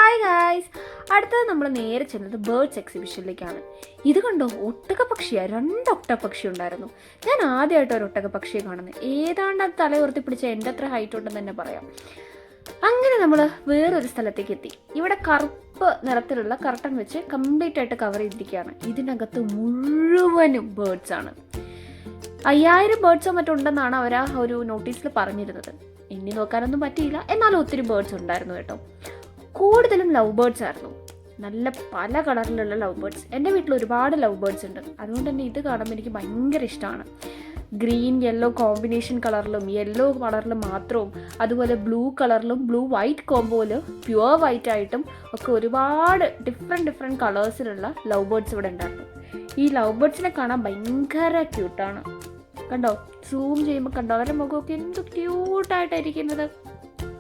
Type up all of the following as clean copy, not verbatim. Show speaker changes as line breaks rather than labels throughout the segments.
Hi guys, അടുത്തത് നമ്മൾ നേരെ ചെന്നത് ബേർഡ്സ് എക്സിബിഷനിലേക്കാണ്. ഇത് കണ്ടോ, ഒട്ടകപ്പക്ഷിയാണ്. 2 ഒട്ടകപ്പക്ഷി ഉണ്ടായിരുന്നു. ഞാൻ ആദ്യമായിട്ട് ഒരു ഒട്ടകപ്പക്ഷിയെ കാണുന്നത്. ഏതാണ്ട് അത് തല ഉയർത്തി പിടിച്ച എൻ്റെ അത്ര ഹൈറ്റ് ഉണ്ടെന്ന് തന്നെ പറയാം. അങ്ങനെ നമ്മൾ വേറൊരു സ്ഥലത്തേക്ക് എത്തി. ഇവിടെ കറുപ്പ് നിറത്തിലുള്ള കർട്ടൻ വെച്ച് കംപ്ലീറ്റ് ആയിട്ട് കവർ ചെയ്തിരിക്കുകയാണ്. ഇതിനകത്ത് മുഴുവനും ബേർഡ്സ് ആണ്. 5000 ബേർഡ്സോ മറ്റുണ്ടെന്നാണ് അവർ ആ ഒരു നോട്ടീസിൽ പറഞ്ഞിരുന്നത്. എണ്ണി നോക്കാനൊന്നും പറ്റിയില്ല, എന്നാലും ഒത്തിരി ബേർഡ്സ് ഉണ്ടായിരുന്നു കേട്ടോ. കൂടുതലും ലവ് ബേർഡ്സ് ആയിരുന്നു. നല്ല പല കളറിലുള്ള ലവ് ബേർഡ്സ്. എൻ്റെ വീട്ടിൽ ഒരുപാട് ലവ് ബേർഡ്സ് ഉണ്ട്. അതുകൊണ്ട് തന്നെ ഇത് കാണുമ്പോൾ എനിക്ക് ഭയങ്കര ഇഷ്ടമാണ്. ഗ്രീൻ യെല്ലോ കോമ്പിനേഷൻ കളറിലും യെല്ലോ കളറിലും മാത്രവും, അതുപോലെ ബ്ലൂ കളറിലും ബ്ലൂ വൈറ്റ് കോമ്പോയിൽ പ്യുവർ വൈറ്റ് ആയിട്ടും ഒക്കെ ഒരുപാട് ഡിഫറെൻറ്റ് കളേഴ്സിലുള്ള ലവ് ബേർഡ്സ് ഇവിടെ ഉണ്ടായിരുന്നു. ഈ ലവ് ബേർഡ്സിനെ കാണാൻ ഭയങ്കര ക്യൂട്ടാണ്. കണ്ടോ, സൂം ചെയ്യുമ്പോൾ കണ്ടോ അവരുടെ മുഖമൊക്കെ എന്ത് ക്യൂട്ടായിട്ടായിരിക്കുന്നത്.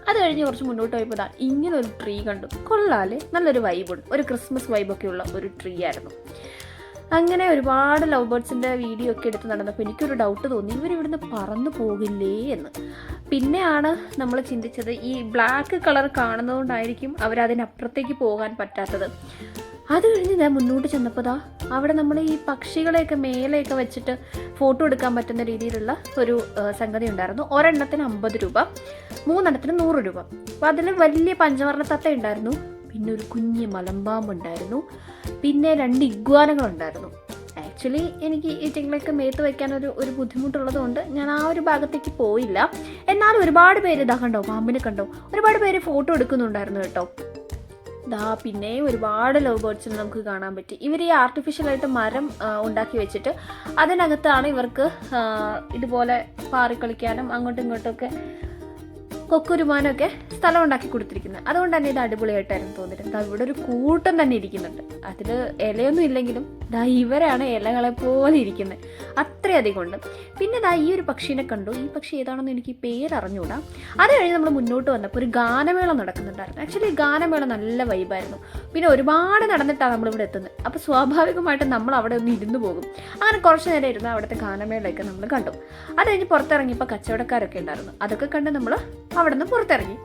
അത് കഴിഞ്ഞ് കുറച്ച് മുന്നോട്ട് പോയപ്പോൾ ഇങ്ങനെ ഒരു ട്രീ കണ്ടു. കൊള്ളാല്, നല്ലൊരു വൈബുണ്ട്, ഒരു ക്രിസ്മസ് വൈബൊക്കെ ഉള്ള ഒരു ട്രീ ആയിരുന്നു. അങ്ങനെ ഒരുപാട് ലവ് ബേർഡ്സിൻ്റെ വീഡിയോ ഒക്കെ എടുത്ത് നടന്നപ്പോൾ എനിക്കൊരു ഡൗട്ട് തോന്നി, ഇവരിവിടുന്ന് പറന്നു പോകില്ലേ എന്ന്. പിന്നെയാണ് നമ്മൾ ചിന്തിച്ചത്, ഈ ബ്ലാക്ക് കളർ കാണുന്നതുകൊണ്ടായിരിക്കും അവരതിനപ്പുറത്തേക്ക് പോകാൻ പറ്റാത്തത്. അത് കഴിഞ്ഞ് ഞാൻ മുന്നോട്ട് ചെന്നപ്പോൾ അവിടെ നമ്മൾ ഈ പക്ഷികളെയൊക്കെ മേലെയൊക്കെ വെച്ചിട്ട് ഫോട്ടോ എടുക്കാൻ പറ്റുന്ന രീതിയിലുള്ള ഒരു സംഗതി ഉണ്ടായിരുന്നു. ഒരെണ്ണത്തിന് 50 രൂപ, 3 എണ്ണത്തിന് 100 രൂപ. അപ്പോൾ അതിൽ വലിയ പഞ്ചവർണ്ണത്തത്ത ഉണ്ടായിരുന്നു, പിന്നെ ഒരു കുഞ്ഞ് മലമ്പാമ്പുണ്ടായിരുന്നു, പിന്നെ 2 ഇഗ്വാനകളുണ്ടായിരുന്നു. ആക്ച്വലി എനിക്ക് ഈ ചെങ്ങളൊക്കെ മേത്ത് വയ്ക്കാനൊരു ബുദ്ധിമുട്ടുള്ളത് കൊണ്ട് ഞാൻ ആ ഒരു ഭാഗത്തേക്ക് പോയില്ല. എന്നാലും ഒരുപാട് പേര് കണ്ടോ, പാമ്പിനെ കണ്ടോ, ഒരുപാട് പേര് ഫോട്ടോ എടുക്കുന്നുണ്ടായിരുന്നു കേട്ടോ. പിന്നെ ഒരുപാട് ലവ് ബേർഡ്സിനെ നമുക്ക് കാണാൻ പറ്റി. ഇവർ ഈ ആർട്ടിഫിഷ്യലായിട്ട് മരം ഉണ്ടാക്കി വെച്ചിട്ട് അതിനകത്താണ് ഇവർക്ക് ഇതുപോലെ പാറിക്കളിക്കാനും അങ്ങോട്ടും ഇങ്ങോട്ടുമൊക്കെ കൊക്കുരുമാനമൊക്കെ സ്ഥലം ഉണ്ടാക്കി കൊടുത്തിരിക്കുന്നത്. അതുകൊണ്ട് തന്നെ ഇത് അടിപൊളിയായിട്ടായിരുന്നു തോന്നിയിട്ട്. ഇവിടെ ഒരു കൂട്ടം തന്നെ ഇരിക്കുന്നുണ്ട്. അതിൽ ഇലയൊന്നും ഇല്ലെങ്കിലും ഇവരാണ് ഇലകളെ പോലെ ഇരിക്കുന്നത്, അത്രയധികം ഉണ്ട്. പിന്നെ ഈ ഒരു പക്ഷീനെ കണ്ടു. ഈ പക്ഷി ഏതാണെന്ന് എനിക്ക് പേരറിഞ്ഞൂടാ. അത് കഴിഞ്ഞ് നമ്മൾ മുന്നോട്ട് വന്നപ്പോൾ ഒരു ഗാനമേള നടക്കുന്നുണ്ടായിരുന്നു. ആക്ച്വലി ഗാനമേള നല്ല വൈബായിരുന്നു. പിന്നെ ഒരുപാട് നടന്നിട്ടാണ് നമ്മളിവിടെ എത്തുന്നത്. അപ്പോൾ സ്വാഭാവികമായിട്ടും നമ്മൾ അവിടെ ഒന്ന് ഇരുന്ന് പോകും. അങ്ങനെ കുറച്ച് നേരം ഇരുന്ന് അവിടുത്തെ ഗാനമേളയൊക്കെ നമ്മൾ കണ്ടു. അത് കഴിഞ്ഞ് പുറത്തിറങ്ങിയപ്പോൾ കച്ചവടക്കാരൊക്കെ ഉണ്ടായിരുന്നു. അതൊക്കെ കണ്ട് നമ്മൾ അവിടെ നിന്ന് പുറത്തിറങ്ങി.